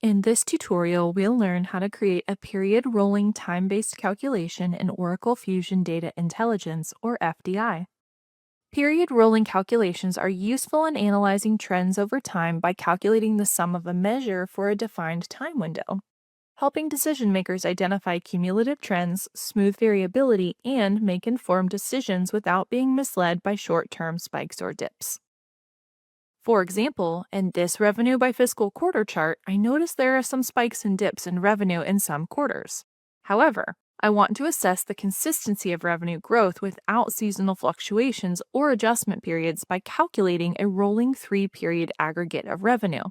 In this tutorial, we'll learn how to create a period rolling time-based calculation in Oracle Fusion Data Intelligence, or FDI. Period rolling calculations are useful in analyzing trends over time by calculating the sum of a measure for a defined time window, helping decision makers identify cumulative trends, smooth variability, and make informed decisions without being misled by short-term spikes or dips. For example, in this revenue by fiscal quarter chart, I notice there are some spikes and dips in revenue in some quarters. However, I want to assess the consistency of revenue growth without seasonal fluctuations or adjustment periods by calculating a rolling 3-period aggregate of revenue.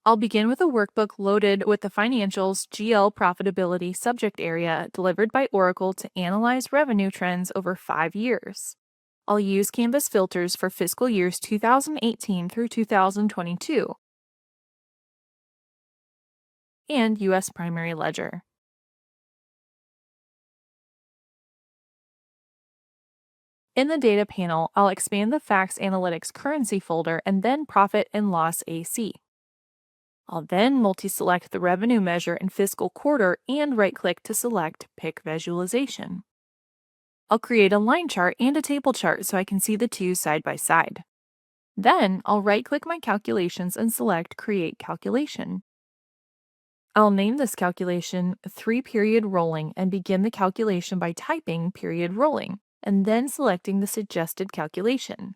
I'll begin with a workbook loaded with the Financials GL Profitability subject area delivered by Oracle to analyze revenue trends over 5 years. I'll use Canvas filters for fiscal years 2018 through 2022 and U.S. Primary Ledger. In the Data panel, I'll expand the Facts Analytics Currency folder and then Profit and Loss AC. I'll then multi-select the revenue measure in fiscal quarter and right-click to select Pick Visualization. I'll create a line chart and a table chart so I can see the two side by side. Then I'll right-click my calculations and select Create Calculation. I'll name this calculation 3-period rolling and begin the calculation by typing period rolling and then selecting the suggested calculation.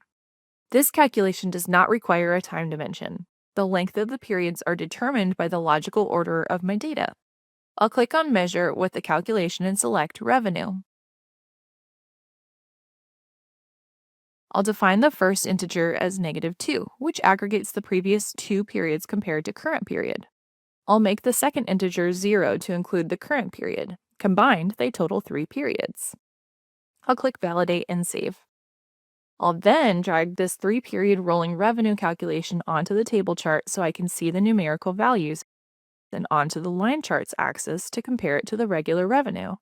This calculation does not require a time dimension. The length of the periods are determined by the logical order of my data. I'll click on Measure with the calculation and select Revenue. I'll define the first integer as -2, which aggregates the previous 2 periods compared to current period. I'll make the second integer 0 to include the current period. Combined, they total 3 periods. I'll click Validate and Save. I'll then drag this 3-period rolling revenue calculation onto the table chart so I can see the numerical values, and onto the line charts axis to compare it to the regular revenue.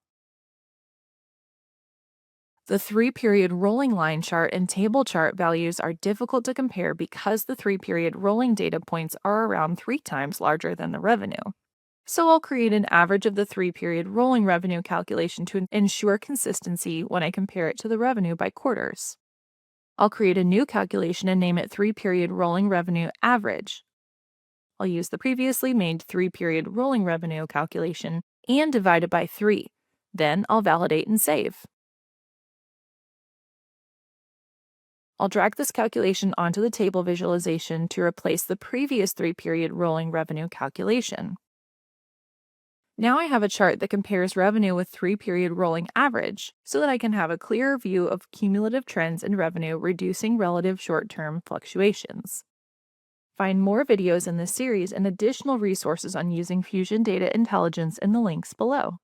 The 3-period rolling line chart and table chart values are difficult to compare because the 3-period rolling data points are around 3 times larger than the revenue. So I'll create an average of the 3-period rolling revenue calculation to ensure consistency when I compare it to the revenue by quarters. I'll create a new calculation and name it 3-period rolling revenue average. I'll use the previously made 3-period rolling revenue calculation and divide it by 3. Then I'll validate and save. I'll drag this calculation onto the table visualization to replace the previous 3-period rolling revenue calculation. Now I have a chart that compares revenue with 3-period rolling average so that I can have a clearer view of cumulative trends in revenue reducing relative short-term fluctuations. Find more videos in this series and additional resources on using Fusion Data Intelligence in the links below.